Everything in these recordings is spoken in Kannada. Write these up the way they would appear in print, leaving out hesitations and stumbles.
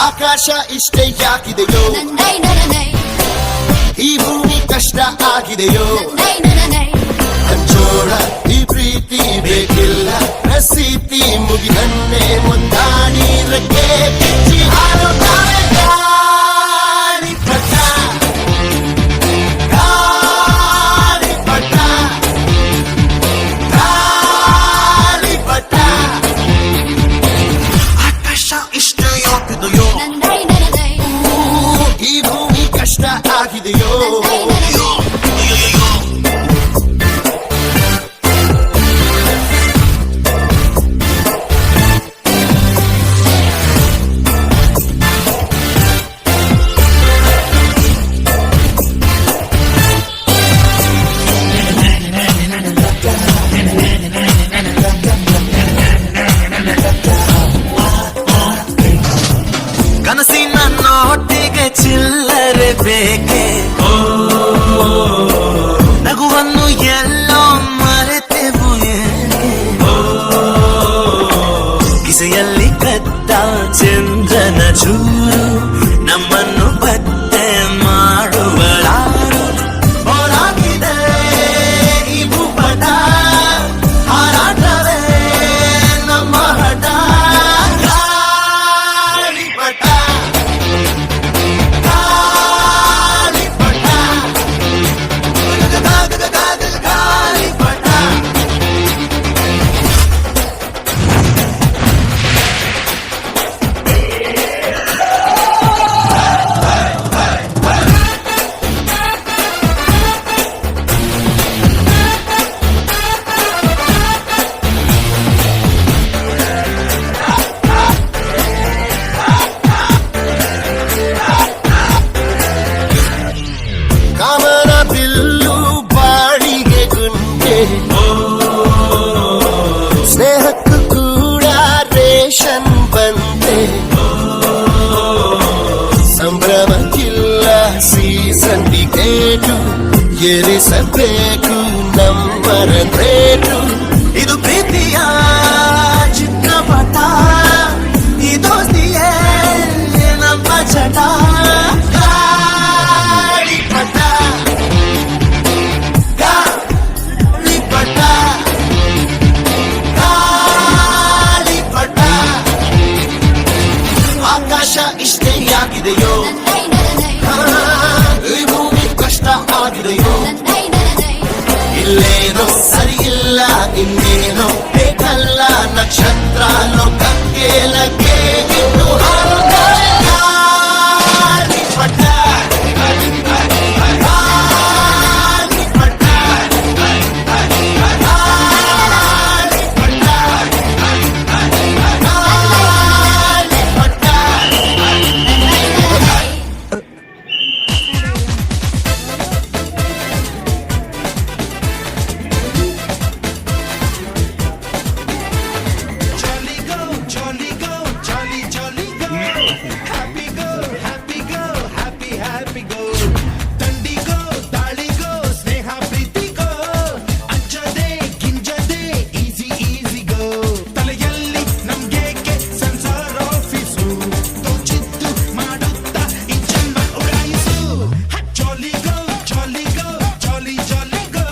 ಆಕಾಶ ಇಷ್ಟೇ ಯಾಕಿದೆಯೋ, ಈ ಭೂಮಿ ಕಷ್ಟ ಆಗಿದೆಯೋ, ಹಂಚೋಳ ಈ ಪ್ರೀತಿ ಬೇಕಿಲ್ಲ, ಪ್ರಸಿದ್ಧಿ ಮುಗಿದನ್ನೇ ಮುಂದಾಡಿ ರಕ್ಕೆ ಬಿಚ್ಚಿ ಹಾರುತ್ತಾರೆ ಗಾಳಿಪಟ, ಗಾಳಿಪಟ, ಗಾಳಿಪಟ. ಆಕಾಶ ಇಷ್ಟ ಯಾಕಿದೆಯೋ, ಈ ಭೂಮಿ ಕಷ್ಟ ಆಗಿದೆಯೋ, ಕನಸಿನ ನೋಟಿಗೆ ಚಿಲ್ಲರೆ ಬೇಕೆ, ನಗುವನ್ನು ಎಲ್ಲೋ ಮರೆತೆವು ಏಕೆ, ಕಿಸೆಯಲ್ಲಿ ಕದ್ದ ಚಂದ್ರನ ಚೂರು ನಮ್ಮನ್ನು ಪತ್ತೆ ಮಾಡುವಳಾರು, ಹೋರಾಗಿದೆ ಈ ಭೂಪಟ, ಹಾರಾಟವೇ ನಮ್ಮ ಹಠ. ಗಾಳಿಪಟ, ಗಾಳಿಪಟ, ಗಾಳಿಪಟ. ಕಾಮನ ಬಿಲ್ಲು ಬಾಳಿಗೆ ಗುಂಡೆ, ಸ್ನೇಹಕ್ಕೂ ಕೂಡ ರೇಷನ್ ಬಂದೆ, ಸಂಭ್ರಮಕ್ಕಿಲ್ಲ ಸೀಸನ್ ಟಿಕೇಟು, ಏರಿಸಬೇಕು ನಂಬರ್ ರೇಟು. ಇದು ಪ್ರೀತಿಯ ಚಿತ್ರಪಟ, ಈ ದೋಸ್ತಿಯೇ ನಮ್ಮ ಚಟ. ಗಾಳಿಪಟ, ಗಾಳಿಪಟ, ಗಾಳಿಪಟ. ಆಕಾಶ ಇಷ್ಟೇ ಯಾಕಿದೆಯೋ, ಈ ಭೂಮಿ ಕಷ್ಟ ಆಗಿದೆಯೋ, ಇಲ್ಲೇನೋ ಸರಿಯಿಲ್ಲ ಇನ್ನೇನೋ ಬೇಕಲ್ಲ, ನಕ್ಷತ್ರ ಲೋಕಕ್ಕೆ ಲಗ್ಗೆ ಇಟ್ಟು ಹಾರುತ್ತಾರೆ ಗಾಳಿಪಟ, ಗಾಳಿಪಟ, Jolly go, jolly go. Happy go, happy go, happy happy go. Tandi go, tali go, sneha preeti go. Anjade, ginjade, easy easy go. Talayalli namgeke sansar office. Tochittu madutta ee janma udaisu. Jolly go, jolly go, jolly jolly go.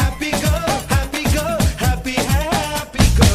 Happy go, happy go, happy happy go.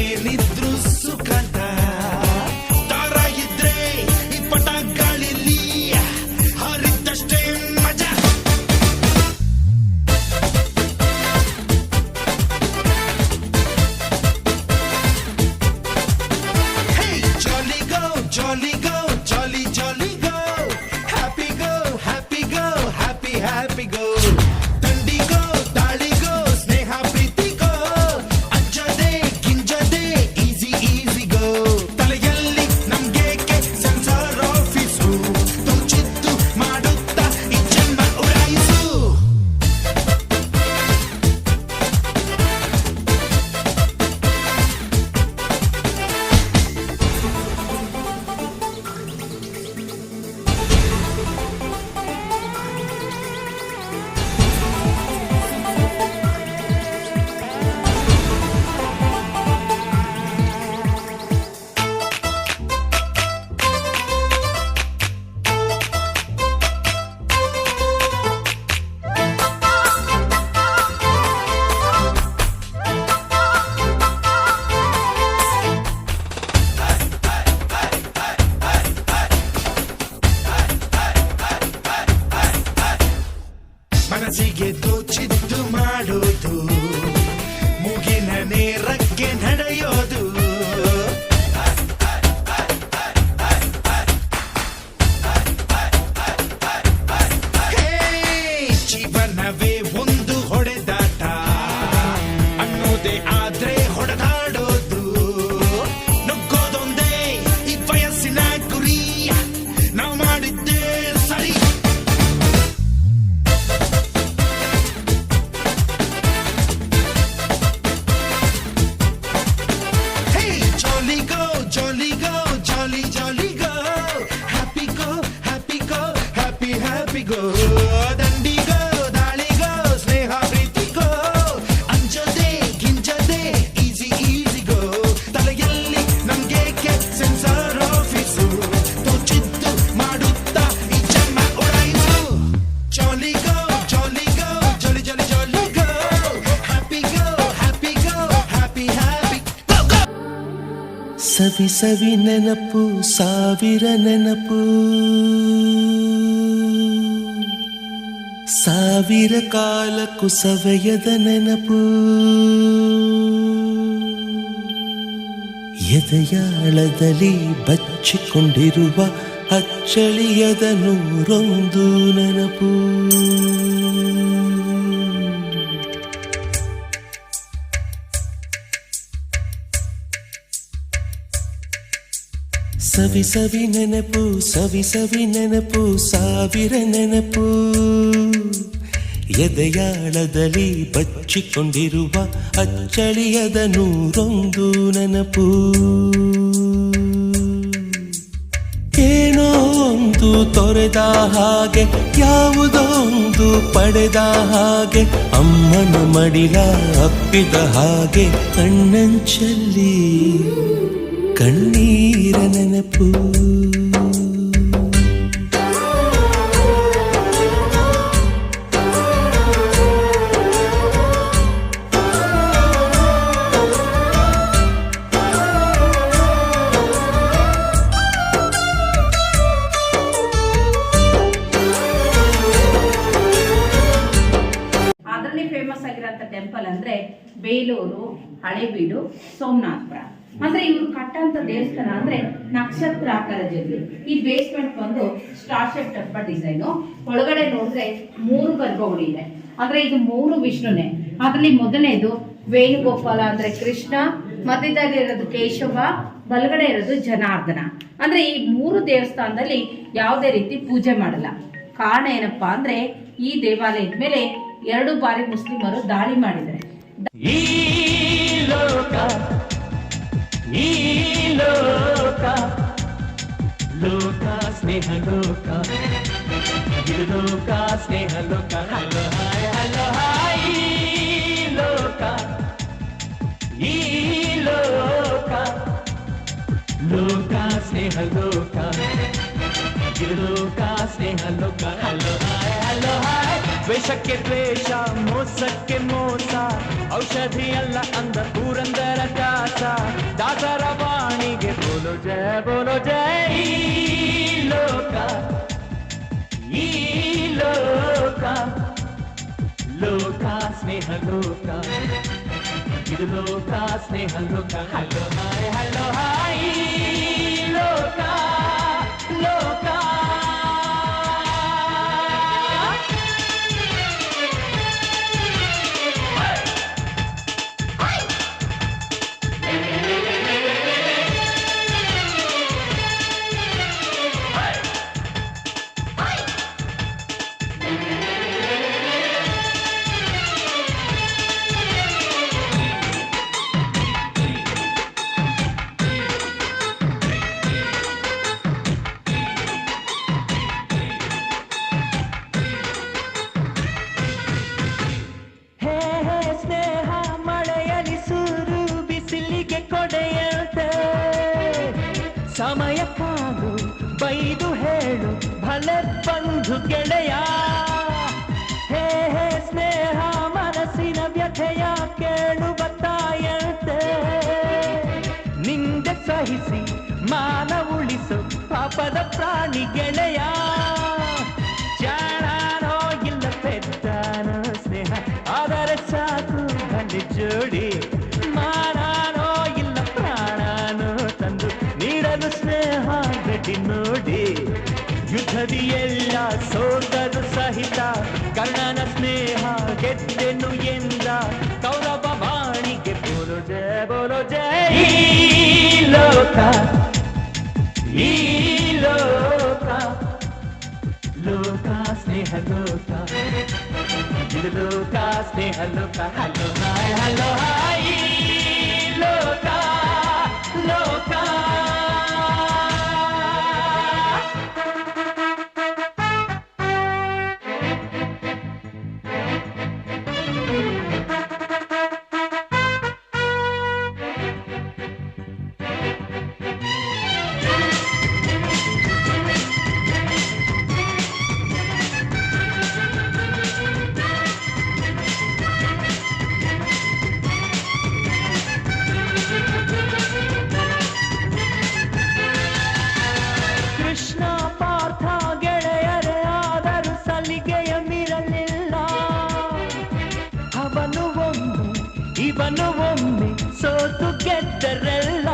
ಏನಿದ್ರು ಸುಖದ ದಾರ ಇದ್ರೆ ಈ ಪಟ ಗಾಳಿಲಿ ಹರಿದಷ್ಟೇ ಮಜಾ. Hey, jolly go, jolly go, jolly jolly go, happy go, happy go, happy happy go. ತಂಡಿಗೋ ದಾಳಿಗೋ ಸ್ನೇಹ ಪ್ರೀತಿಗೋ ಅಂಜದೆ ಗಿಂಜದೆ ಈಸಿ ಈಸಿ ಗೋ. ತಲೆಯಲ್ಲಿ ನಮ್ಗೇಕೆ ಸೆನ್ಸಾರ್ ಆಫೀಸು ತೋಚಿದ್ದು ಮಾಡುತ್ತಾ ಈ ಜನ್ಮ ಉಡಾಯಿಸು. ಮನಸ್ಸಿಗೆ ತೋಚಿದ್ದು ಮಾಡೋದು ಮುಗಿನ ನೇರಕ್ಕೆ ನಡೆಯೋದು. ಹೇ, ಜೀವನವೇ ಒಂದು ಹೊಡೆದಾಟ ಅನ್ನೋದೇ ಆದ್ರೆ ಹೊಡೆದಾಡೋದು. ನುಗ್ಗೋದೊಂದೇ ಈ ವಯಸ್ಸಿನ ಗುರಿ, ನಾವು ಮಾಡಿದ್ದೇ ಸರಿ. Hey, jolly go, jolly go, jolly jolly go, happy go, happy go, happy happy go. ದಂಡಿಗೋ ದಾಳಿಗೋ ಸ್ನೇಹ ಪ್ರೀತಿಗೋ ಅಂಜದೆ ಗಿಂಜದೆ ಈಸಿ ಈಸಿ ಗೋ. ತಲೆಯಲ್ಲಿ ನಮ್ಗೇಕೆ ಸೆನ್ಸಾರ್ ಆಫೀಸು ತೋಚಿದ್ದು ಮಾಡುತ್ತಾ ಈ ಜನ್ಮ ಉಡಾಯಿಸು. Jolly go, jolly go, jolly jolly jolly go, happy go, happy go, happy happy go go. ಸವಿ ಸವಿ ನೆನಪು ಸಾವಿರ ನೆನಪು, ಸಾವಿರ ಕಾಲಕ್ಕೂ ಸವೆಯದ ನೆನಪು. ಎದೆಯಾಳದಲ್ಲಿ ಬಚ್ಚಿಕೊಂಡಿರುವ ಅಚ್ಚಳಿಯದ ನೂರೊಂದು ನೆನಪು. ಸವಿ ಸವಿ ನೆನಪು ಸವಿ ಸವಿ ನೆನಪು ಸಾವಿರ ನೆನಪು. ಎದೆಯಾಳದಲ್ಲಿ ಬಚ್ಚಿಕೊಂಡಿರುವ ಅಚ್ಚಳಿಯದ ನೂರೊಂದು ನೆನಪು. ಏನೋ ಒಂದು ತೊರೆದ ಹಾಗೆ ಯಾವುದೋ ಒಂದು ಪಡೆದ ಹಾಗೆ, ಅಮ್ಮನ ಮಡಿಲ ಅಪ್ಪಿದ ಹಾಗೆ ಕಣ್ಣಂಚಲ್ಲಿ ಕಣ್ಣೀರ ನೆನಪು. ಅದರಲ್ಲಿ ಫೇಮಸ್ ಆಗಿರೋಂಥ ಟೆಂಪಲ್ ಅಂದ್ರೆ ಬೇಲೂರು, ಹಳೇಬೀಡು, ಸೋಮನಾಥಪುರ. ಅಂದ್ರೆ ಇವ್ರು ಕಟ್ಟಂತ ದೇವಸ್ಥಾನ ಅಂದ್ರೆ ನಕ್ಷತ್ರ ಆಕಾರದಲ್ಲಿ. ಈ ಬೇಸ್ಮೆಂಟ್ ಬಂದು ಸ್ಟಾರ್ ಶೇಪ್ ಟೆಂಪಲ್ ಡಿಸೈನು. ಒಳಗಡೆ ನೋಡಿದ್ರೆ 3 ಗರ್ಭಗುಡಿ ಇದೆ. ಅಂದ್ರೆ ಇದು 3 ವಿಷ್ಣುನೇ. ಅದರಲ್ಲಿ ಮೊದಲನೇದು ವೇಣುಗೋಪಾಲ ಅಂದ್ರೆ ಕೃಷ್ಣ, ಮಧ್ಯದಲ್ಲಿ ಇರೋದು ಕೇಶವ, ಬಲಗಡೆ ಇರೋದು ಜನಾರ್ದನ. ಅಂದ್ರೆ ಈ 3 ದೇವಸ್ಥಾನದಲ್ಲಿ ಯಾವುದೇ ರೀತಿ ಪೂಜೆ ಮಾಡಲ್ಲ. ಕಾರಣ ಏನಪ್ಪಾ ಅಂದ್ರೆ ಈ ದೇವಾಲಯದ ಮೇಲೆ 2 ಬಾರಿ ಮುಸ್ಲಿಮರು ದಾಳಿ ಮಾಡಿದ್ದಾರೆ. ಈ ಲೋಕ ಈ ಲೋಕ ಲೋಕ ಸ್ನೇಹ ಲೋಕ ಇದು ಲೋಕ ಸ್ನೇಹ ಲೋಕ. Hello hi hello hi. ಈ ಲೋಕ ಈ ಲೋಕ ಲೋಕ ಸ್ನೇಹ ಲೋಕ ಇದು ಲೋಕ ಸ್ನೇಹ ಲೋಕ. Hello hi hello hi. ದ್ವೇಷಕ್ಕೆ ದ್ವೇಷ, ಮೋಸಕ್ಕೆ ಮೋಸ, ಔಷಧಿ ಅಲ್ಲ ಅಂದ ಪೂರಂದರ ಕಾಸ. ದಾಸ ದಾಸರ ವಾಣಿಗೆ ಬೋಲೋ ಜಯ ಈ ಲೋಕ ಈ ಲೋಕ ಲೋಕ ಸ್ನೇಹ ಲೋಕ ಇದು ಲೋಕ ಸ್ನೇಹ ಲೋಕ ಹಲೋ ಹಾಯ್ ಲೋಕ ಲೋಕ ಸಮಯಕ್ಕಾಗು ಬೈದು ಹೇಳು ಭಲೆ ಬಂಧು ಗೆಳೆಯ ಹೇ ಹೇ ಸ್ನೇಹ ಮನಸ್ಸಿನ ವ್ಯಥೆಯ ಕೇಳುವ ತಾಯಂತೆ ನಿಂದೆ ಸಹಿಸಿ ಮಾನ ಉಳಿಸು ಪಾಪದ ಪ್ರಾಣಿ ಗೆಳೆಯ ಜಾಣಾನೋ ಇಲ್ಲ ಪೆದ್ದಾನೋ ಸ್ನೇಹ ಆದರೆ ಸಾಕು ಗಂಡಿ ಜೋಡಿ ಮಾನಾನೋ ಇಲ್ಲ ಪ್ರಾಣಾನೋ ತಂದು ನೀಡಲು ಸ್ನೇಹ ಗಟ್ಟಿ ನೋಡಿ ಯುದ್ಧದಿ ಎಲ್ಲ ಸೋದರು ಸಹಿತ ಕರ್ಣನ ಸ್ನೇಹ ಗೆದ್ದೆನು ಎಂದ ಕೌರವ ವಾಣಿಗೆ ಬೋಲೋ ಜಯ ಈ ಲೋಕ ಈ ಲೋಕ ಲೋಕ ಸ್ನೇಹ ಲೋಕ ಇದು ಲೋಕ ಸ್ನೇಹ ಲೋಕ ಹಲೋ ಹಾಯ್ ಲೋಕ ಲೋಕ ಕೃಷ್ಣ ಪಾರ್ಥ ಗೆಳೆಯರೇ ಆದರೂ ಸಲಿಗೆಯ ಮೀರಲಿಲ್ಲ ಅವನು ಒಮ್ಮೆ ಇವನು ಒಮ್ಮೆ ಸೋತು ಗೆದ್ದರೆಲ್ಲ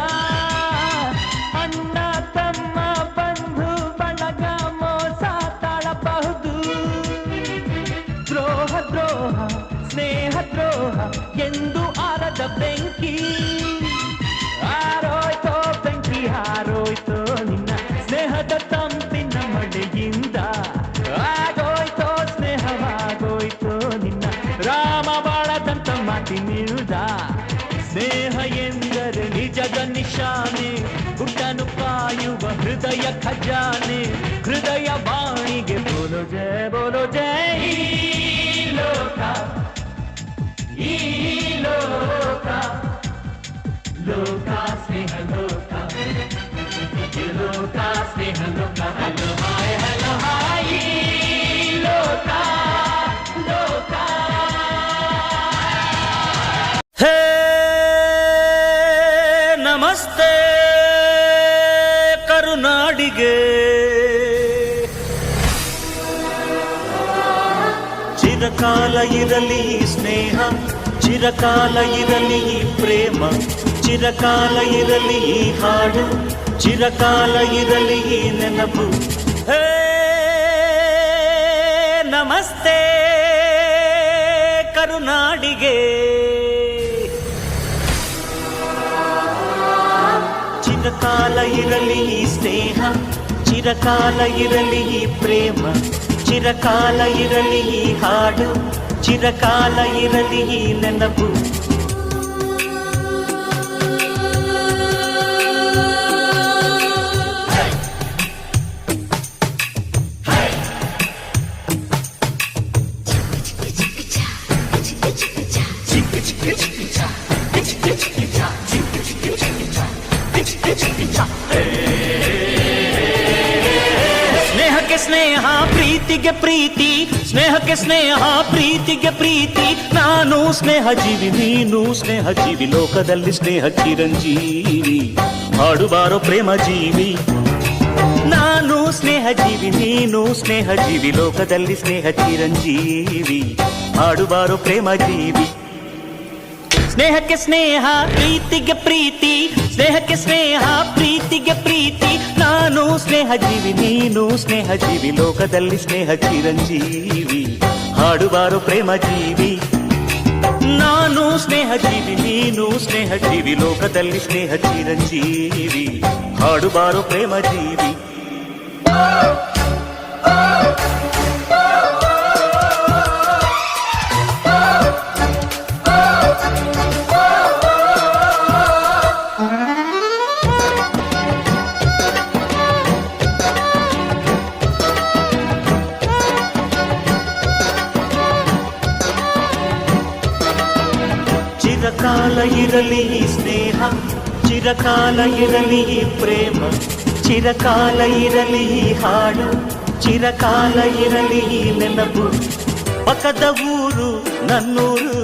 ಅಣ್ಣ ತಮ್ಮ ಬಂಧು ಬಳಗ ಮೋಸ ತಾಳಬಹುದು ದ್ರೋಹ ದ್ರೋಹ ಸ್ನೇಹ ದ್ರೋಹ ಎಂದು ಆರದ ಬೆಂಕಿ ಹಾರೋಯ್ತೋ ಬೆಂಕಿ ಹಾರೋಯ್ತೋ ನಿನ್ನ ಸ್ನೇಹದ ತಂಪಿನ ಮಳೆಯಿಂದ ಆಗೋಯ್ತೋ ಸ್ನೇಹವಾಗೋಯ್ತೋ ನಿನ್ನ ರಾಮ ಬಾಳದಂತ ಮಾತಿನಿಲ್ದ ಸ್ನೇಹ ಎಂದರೆ ನಿಜದ ನಿಶಾನೆ ಗುಡ್ಡನು ಕಾಯುವ ಹೃದಯ ಖಜಾನೆ ಹೃದಯ ವಾಣಿಗೆ ಬೋಲೋ ಜಯ ಈ ಲೋಕ ಈ ಲೋಕ ಲೋಕ ಸ್ನೇಹ ಲೋಕ ಲೋಕ ಸ್ನೇಹ ಲೋಕ ಹಲೋ ಹಾಯ್ ಲೋಕ ಲೋಕ ಹೇ ನಮಸ್ತೆ ಕರುನಾಡಿಗೆ ಚಿರಕಾಲ ಇರಲಿ ಸ್ನೇಹ ಚಿರಕಾಲ ಇರಲಿ ಪ್ರೇಮ ಚಿರಕಾಲ ಇರಲಿ ಹಾಡು ಚಿರಕಾಲ ಇರಲಿ ನೆನಪು ಹೇ ನಮಸ್ತೆ ಕರುನಾಡಿಗೆ ಚಿರಕಾಲ ಇರಲಿ ಸ್ನೇಹ ಚಿರಕಾಲ ಇರಲಿ ಪ್ರೇಮ ಚಿರಕಾಲ ಇರಲಿ ಹಾಡು ಚಿರಕಾಲ ಇರಲಿ ನೆನಪು ಸ್ನೇಹಕ್ಕೆ ಸ್ನೇಹಕ್ಕೆ ಸ್ನೇಹ ಪ್ರೀತಿಗೆ ಪ್ರೀತಿ ಸ್ನೇಹಕ್ಕೆ ಸ್ನೇಹ ಪ್ರೀತಿಗೆ ಪ್ರೀತಿ ನಾನು ಸ್ನೇಹ ಜೀವಿ ನೀನು ಸ್ನೇಹ ಜೀವಿ ಲೋಕದಲ್ಲಿ ಸ್ನೇಹ ಚಿರಂಜೀವಿ ಹಾಡುಬಾರೋ ಪ್ರೇಮ ಜೀವಿ ನಾನು ಸ್ನೇಹ ಜೀವಿ ನೀನು ಸ್ನೇಹ ಜೀವಿ ಲೋಕದಲ್ಲಿ ಸ್ನೇಹ ಚಿರಂಜೀವಿ ಹಾಡುಬಾರೋ ಪ್ರೇಮ ಜೀವಿ ಸ್ನೇಹಕ್ಕೆ ಸ್ನೇಹ ಪ್ರೀತಿಗೆ ಪ್ರೀತಿ ಸ್ನೇಹಕ್ಕೆ ಸ್ನೇಹ ಪ್ರೀತಿಗೆ ಪ್ರೀತಿ ನಾನು ಸ್ನೇಹ ಜೀವಿ ನೀನು ಸ್ನೇಹ ಜೀವಿ ಲೋಕದಲ್ಲಿ ಸ್ನೇಹ ಚಿರಂಜೀವಿ ಹಾಡುಬಾರೋ ಪ್ರೇಮ ಜೀವಿ ನಾನು ಸ್ನೇಹ ಜೀವಿ ನೀನು ಸ್ನೇಹ ಜೀವಿ ಲೋಕದಲ್ಲಿ ಸ್ನೇಹ ಚಿರಂಜೀವಿ ಹಾಡುಬಾರೋ ಪ್ರೇಮ ಜೀವಿ ಚಿರಕಾಲ ಇರಲಿ ಈ ಸ್ನೇಹ ಚಿರಕಾಲ ಇರಲಿ ಈ ಪ್ರೇಮ ಚಿರಕಾಲ ಇರಲಿ ಈ ಹಾಡು ಚಿರಕಾಲ ಇರಲಿ ಈ ನೆನಪು ಪಕ್ಕದ ಊರು ನನ್ನೂರು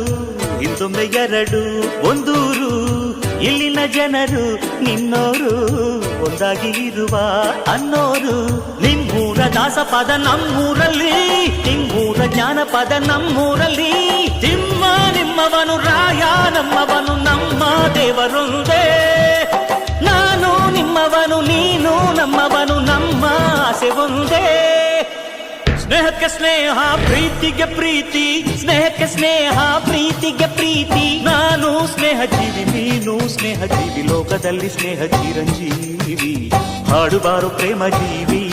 ಹಿಂದೊಮ್ಮೆ ಎರಡು ಒಂದೂರು ಇಲ್ಲಿನ ಜನರು ನಿನ್ನೋರು ಒಂದಾಗಿ ಇರುವ ಅನ್ನೋರು ನಿಮ್ಮೂರ ದಾಸಪದ ನಮ್ಮೂರಲ್ಲಿ ನಿಮ್ಮೂರ ಜ್ಞಾನಪದ ನಮ್ಮೂರಲ್ಲಿ ತಿಮ್ಮ ನಿಮ್ಮವನು ರಾಯ ನಮ್ಮವನು ನಮ್ಮ ದೇವರೊಂದೇ ನಾನು ನಿಮ್ಮವನು ನೀನು ನಮ್ಮವನು ನಮ್ಮ ಆಸೆ ಒಂದೇ ಸ್ನೇಹಕ್ಕೆ ಸ್ನೇಹ ಪ್ರೀತಿಗೆ ಪ್ರೀತಿ ಸ್ನೇಹಕ್ಕೆ ಸ್ನೇಹ ಪ್ರೀತಿಗೆ ಪ್ರೀತಿ ನಾನು ಸ್ನೇಹ ಜೀವಿ ನೀನು ಸ್ನೇಹ ಜೀವಿ ಲೋಕದಲ್ಲಿ ಸ್ನೇಹ ಚಿರಂಜೀವಿ ಹಾಡುಬಾರೋ ಪ್ರೇಮ ಜೀವಿ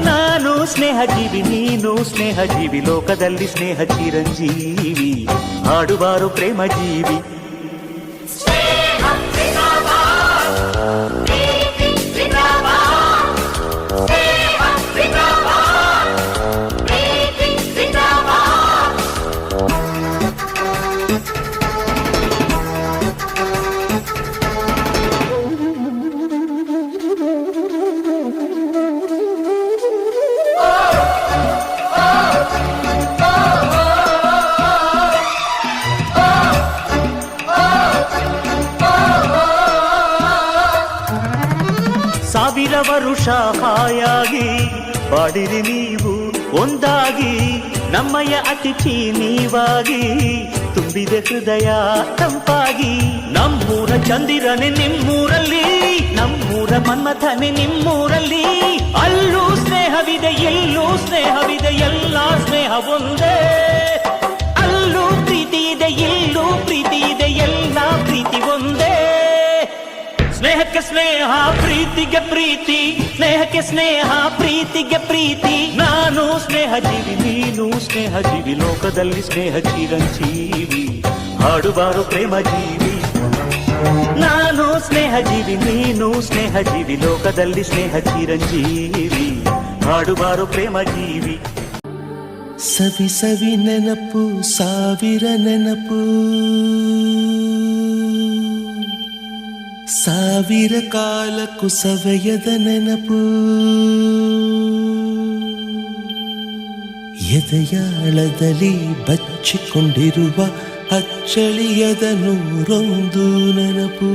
ನಾನು ಸ್ನೇಹ ಜೀವಿ ನೀನು ಸ್ನೇಹ ಜೀವಿ ಲೋಕದಲ್ಲಿ ಸ್ನೇಹ ಚಿರಂಜೀವಿ ಹಾಡುಬಾರೋ ಪ್ರೇಮ ಜೀವಿ ಸಾವಿರ ವರುಷ ಹಾಯಾಗಿ ಬಾಡಿರಿ ನೀವು ಒಂದಾಗಿ ನಮ್ಮಯ ಅತಿಥಿ ನೀವಾಗಿ ತುಂಬಿದೆ ಹೃದಯ ತಂಪಾಗಿ ನಮ್ಮೂರ ಚಂದಿರನೆ ನಿಮ್ಮೂರಲ್ಲಿ ನಮ್ಮೂರ ಮನ್ಮಥನೆ ನಿಮ್ಮೂರಲ್ಲಿ ಅಲ್ಲೂ ಸ್ನೇಹವಿದೆ ಎಲ್ಲೂ ಸ್ನೇಹವಿದೆ ಎಲ್ಲ ಸ್ನೇಹ ಒಂದೇ ಅಲ್ಲೂ ಪ್ರೀತಿ ಇದೆ ಇಲ್ಲೂ ಪ್ರೀತಿ ಇದೆ ಎಲ್ಲ ಪ್ರೀತಿ ಒಂದೇ ಸ್ನೇಹಕ್ಕೆ ಸ್ನೇಹ ಪ್ರೀತಿಗೆ ಪ್ರೀತಿ ಸ್ನೇಹಕ್ಕೆ ಸ್ನೇಹ ಪ್ರೀತಿಗೆ ಪ್ರೀತಿ ನಾನು ಸ್ನೇಹ ಜೀವಿ ನೀನು ಸ್ನೇಹ ಜೀವಿ ಲೋಕದಲ್ಲಿ ಸ್ನೇಹ ಚಿರಂಜೀವಿ ಹಾಡುಬಾರೋ ಪ್ರೇಮ ಜೀವಿ ನಾನು ಸ್ನೇಹ ಜೀವಿ ನೀನು ಸ್ನೇಹ ಜೀವಿ ಲೋಕದಲ್ಲಿ ಸ್ನೇಹ ಚಿರಂಜೀವಿ ಹಾಡುಬಾರೋ ಪ್ರೇಮ ಜೀವಿ ಸವಿ ಸವಿ ನೆನಪು ಸಾವಿರ ನೆನಪು ಸಾವಿರ ಕಾಲಕ್ಕೂ ಸವೆಯದ ನೆನಪು ಎದೆಯಾಳದಲ್ಲಿ ಬಚ್ಚಿಕೊಂಡಿರುವ ಅಚ್ಚಳಿಯದ ನೂರೊಂದು ನೆನಪು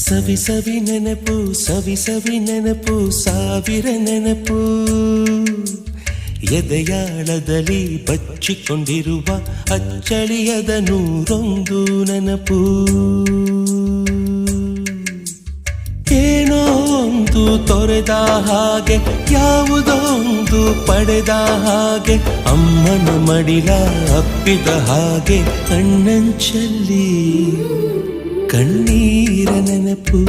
ಸವಿ ಸವಿ ನೆನಪು ಸವಿ ಸವಿ ನೆನಪು ಸಾವಿರ ನೆನಪು ಎದೆಯಾಳದಲ್ಲಿ ಬಚ್ಚಿಕೊಂಡಿರುವ ಅಚ್ಚಳಿಯದ ನೂರೊಂದು ನೆನಪು ಏನೋ ಒಂದು ತೊರೆದ ಹಾಗೆ ಯಾವುದೋ ಒಂದು ಪಡೆದ ಹಾಗೆ ಅಮ್ಮನ ಮಡಿಲ ಅಪ್ಪಿದ ಹಾಗೆ ಕಣ್ಣಂಚಲ್ಲಿ ಕಣ್ಣೀರ ನೆನಪು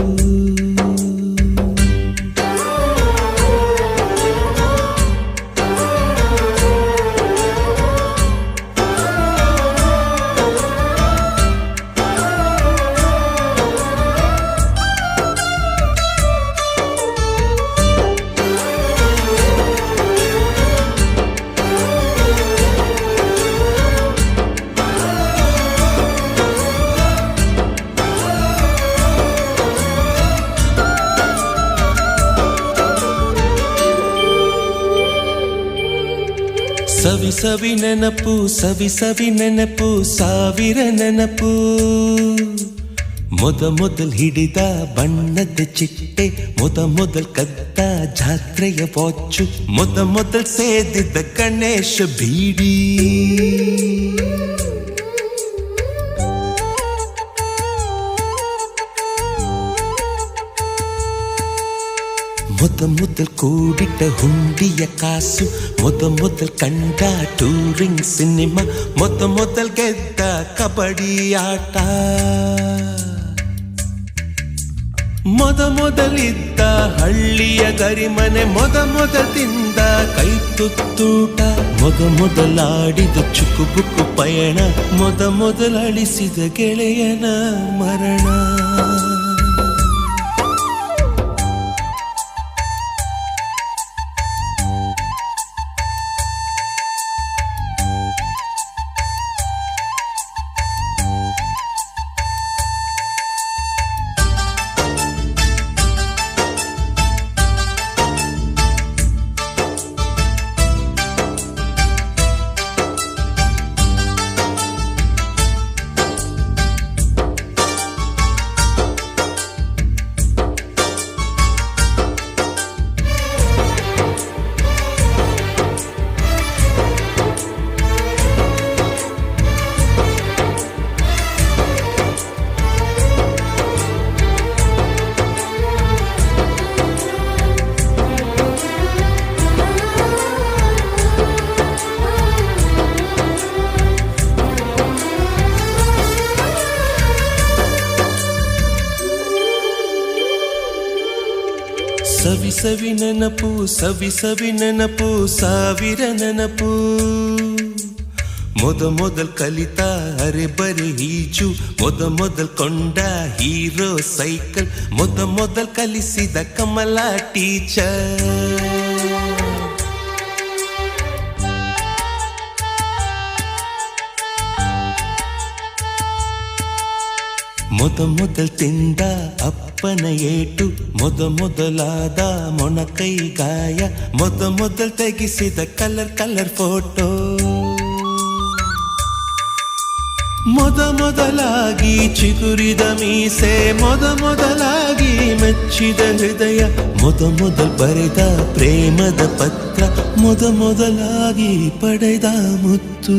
ಸವಿ ಸವಿ ನೆನಪು ಸವಿ ಸವಿ ನೆನಪು ಸಾವಿರ ನೆನಪು ಮೊದಲ್ ಹಿಡಿದ ಬಣ್ಣದ ಚಿಟ್ಟೆ ಮೊದಲ್ ಕದ್ದ ಜಾತ್ರೆಯ ವಾಚು ಮೊದಲ್ ಸೇದಿದ್ದ ಗಣೇಶ ಬೀಡಿ ಮೊದಲ್ ಕೂಡಿಟ್ಟ ಹುಂಡಿಯ ಕಾಸು ಮೊದಲ್ ಕಂಡ ಟೂರಿಂಗ್ ಸಿನಿಮಾ ಮೊದಲ್ ಗೆದ್ದ ಕಬಡ್ಡಿ ಆಟ ಮೊದಲಿದ್ದ ಹಳ್ಳಿಯ ಗರಿಮನೆ ಮೊದಲ್ ತಿಂದ ಕೈ ತುತ್ತೂಟ ಮೊದಲಾಡಿದ ಚುಕುಬುಕು ಪಯಣ ಮೊದಲಳಿಸಿದ ಗೆಳೆಯನ ಮರಣ ಸವಿ ಸವಿ ನೆನಪು ಸವಿ ಸವಿ ನೆನಪು ಸಾವಿರ ನೆನಪು ಮೊದಲ್ ಕಲಿತ ಅರೆ ಬರೆ ಈಜು ಮೊದಲ್ ಕೊಂಡ ಹೀರೋ ಸೈಕಲ್ ಮೊದಲ್ ಕಲಿಸಿದ ಕಮಲ ಟೀಚರ್ ಮೊದಲ್ ತಿಂದ ಅಪ್ಪನ ಏಟು ಮೊದಲಾದ ಮೊಣಕೈ ಗಾಯ ಮೊದಲ್ ತೆಗಿಸಿದ ಕಲರ್ ಫೋಟೋ ಮೊದಲಾಗಿ ಚಿಗುರಿದ ಮೀಸೆ ಮೊದಲಾಗಿ ಮೆಚ್ಚಿದ ಹೃದಯ ಮೊದಲ್ ಬರೆದ ಪ್ರೇಮದ ಪತ್ರ ಮೊದಲಾಗಿ ಪಡೆದ ಮುತ್ತು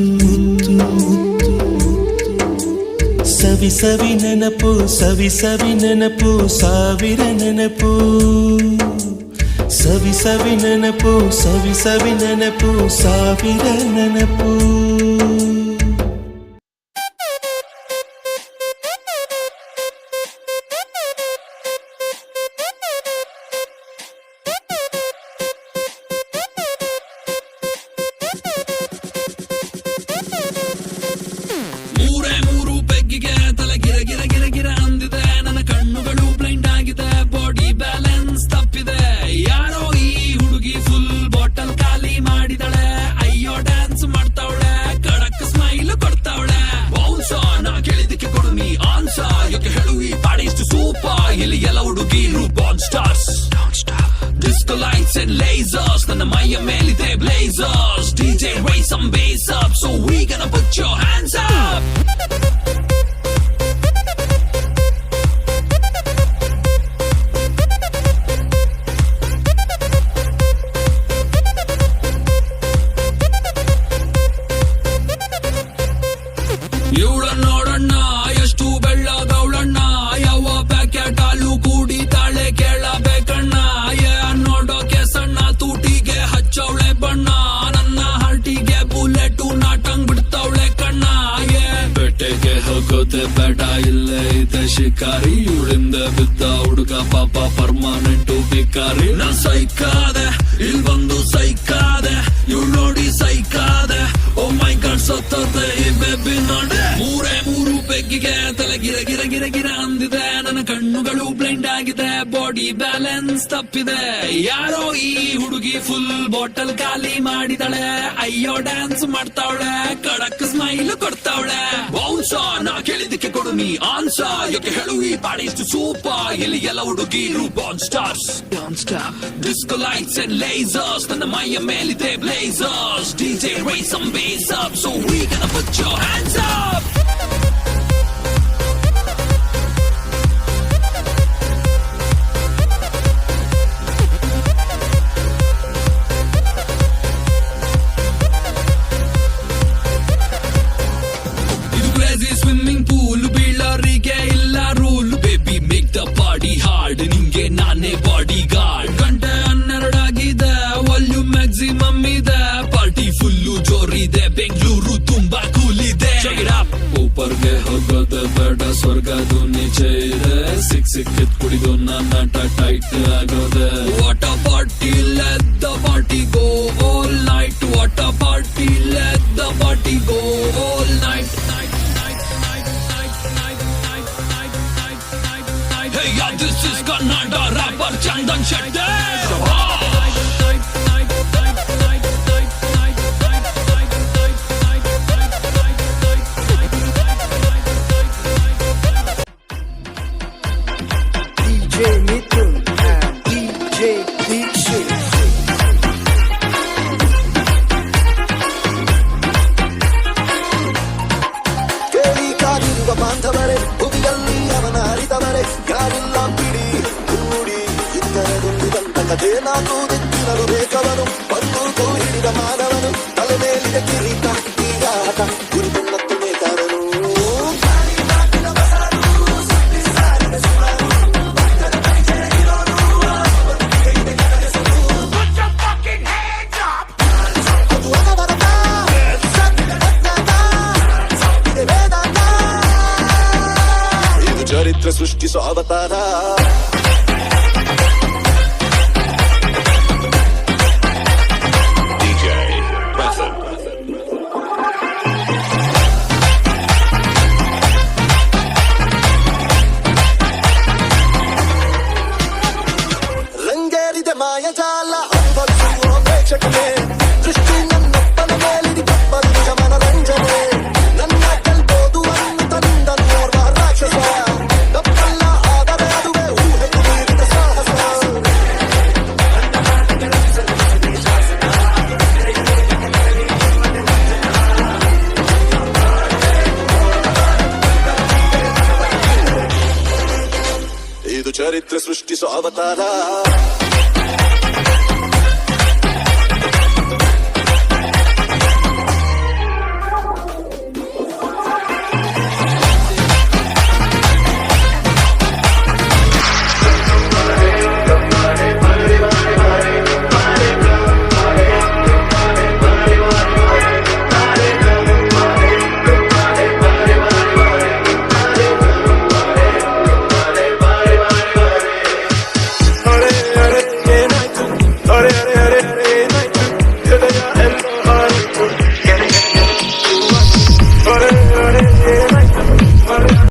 ಸವಿ ಸವಿ ನೆನಪು ಸವಿ ಸವಿ ನೆನಪು ಸಾವಿರ ನೆನಪು ಸವಿ ಸವಿ ನೆನಪು ಸವಿ ಸವಿ ನೆನಪು ಸಾವಿರ ನೆನಪು Disco lights and lasers, ನನ್ನ ಮೈಯ ಮೇಲಿದೆ blazers. DJ raise some bass up, so we gonna put your hands up. ಇವಳ ನೋಡಣ್ಣ ಎಷ್ಟು ಬೆಳ್ಳಗವಳಣ್ಣ ಯಾವ ಪ್ಯಾಕೆಟ್ ಹಾಲು ಕುಡಿತಾಳೆ ಕೇಳಬೇಕಣ್ಣ ನೋಡೋಕೆ ಸಣ್ಣ ತೂಟಿಗೆ ಹಚ್ಚವಳೆ ಬಣ್ಣ ನನ್ನ ಹಾರ್ಟಿಗೆ ಬುಲೆಟು ನಾಟಂಗ್ ಬಿಡ್ತಾವಳೆ ಕಣ್ಣ ಬೆಟ್ಟೆಗೆ ಹೋಗೋದೆ ಬೇಡ ಇಲ್ಲೇ ಇದೆ ಶಿಕಾರಿ ಇವಳಿಂದ ಬಿದ್ದ ಹುಡುಗ ಪಾಪ ಪರ್ಮನೆಂಟು ಭಿಕಾರಿ ನಾ ಸೈಕಾದೆ ಇಲ್ ಬಂದು ಸೈಕಾದೆ ಇವಳು ನೋಡಿ ಸೈಕಾದೆ ಓ ಮೈ ಗಾಡ್ ಸತ್ತದೆ ಈ ಬೇಬಿ ನೋಡೆ ಮೂರು ಬೆಗ್ಗಿಗೆ ತಲೆ ಗಿರ ಅಂದಿದೆ ನನ್ನ ಕಣ್ಣುಗಳು ಬ್ಲೈಂಡ್ ಆಗಿದೆ ಬಾಡಿ ಬಾಡಿ ಬ್ಯಾಲೆನ್ಸ್ ತಪ್ಪಿದೆ. ಯಾರೋ ಈ ಹುಡುಗಿ ಫುಲ್ ಬಾಟಲ್ ಖಾಲಿ ಮಾಡಿದಾಳೆ. ಅಯ್ಯೋ ಡ್ಯಾನ್ಸ್ ಮಾಡ್ತಾವಳೆ, ಕಡಕ್ ಸ್ಮೈಲ್ ಕೊಡ್ತಾವಳೆ. ಬೌನ್ಸ ನಾ ಕೇಳಿದಕ್ಕೆ ಕೊಡು ನೀ ಆನ್ಸ. ಯಾಕೆ ಹೇಳು ಈ ಬಾಡಿ ಇಷ್ಟು ಸೂಪರ್. ಇಲ್ಲಿ ಎಲ್ಲ ಹುಡುಗಿರು ಬಾನ್ stars. Disco lights and lasers, ನನ್ನ ಮೈಯ ಮೇಲಿದೆ blazers. DJ raise some bass up, so we gonna put your hands up. ಇದು crazy swimming pool, ಬೀಳೋರಿಗೆ ಇಲ್ಲ rule. Baby make the body hard, ನಿಂಗೆ ನಾನೇ ಬಾಡಿ ಗಾರ್ಡ್. ಗಂಟೆ 12 ಆಗಿದೆ, ವಾಲ್ಯೂಮ್ ಮ್ಯಾಕ್ಸಿಮಮ್ ಇದೆ. ಪಾರ್ಟಿ ಫುಲ್ಲು ಜೋರಿದೆ, ಬೆಂಗಳೂರು ತುಂಬಾ ಕೂಲ್ ಇದೆ. ಊಪರ್ಗೆ ಹೋಗೋದು ಬೇಡ, ಸ್ವರ್ಗದು ನೀಚೆ ಇದೆ. ಸಿಕ್ಕಿದ್ ಕುಡಿದು ನನ್ನ ಟೈಟ್ ಆಗೋದೆ. What a party, let the party go all night. What a party, let the party go all night. Hey, yeah, this is Kannada rapper Chandan Shetty. DJ Mithun and DJ Dixit. ಕೇಳಿ ಕಾದಿರುವ ಬಾಂಧವರೇ, ಭುವಿಯಲ್ಲಿ ಅವನ ಅರಿತವರೇ. ಯಾರಿಲ್ಲ ಬಿಡಿ ಕೂಡಿ ಇದ್ದರದೊಂದು ದಂತ ಕಥೆ. ನಾಲ್ಕು ದಿಕ್ಕಿನಲು ಬೇಕವನು, ಬಂದೂಕು ಹಿಡಿದ ಮಾನವನು. ತಲೆ ಮೇಲಿದ ಕಿರೀಟ, ಈಗ ಹಠ ಗುರುತನ್ನತ್ತು ನೇತಾರನು. ಇದು ಚರಿತ್ರೆ ಸೃಷ್ಟಿಸೋ ಅವತಾರ. ರಂಗೇರಿದೆ ಮಾಯಜಾಲ, ಅನುಭವಿಸುವ ಪ್ರೇಕ್ಷಕನೇ. ದೃಷ್ಟಿ ನನ್ನಪ್ಪನ ಮೇಲಿದೆ, ತಪ್ಪದು ನಿಜ ಮನರಂಜನೆ. ನನ್ನ ಗೆಲ್ಬೋದು ಅನ್ನುತ್ತ ನಿಂದ ನೋರ್ವ ರಾಕ್ಷಸ. ತಪ್ಪಲ್ಲ ಆದರೆ ಅದುವೇ ಊಹೆಗೂ ಮೀರಿದ ಸಾಹಸ. ಇದು ಚರಿತ್ರೆ ಸೃಷ್ಟಿಸೋ ಅವತಾರ.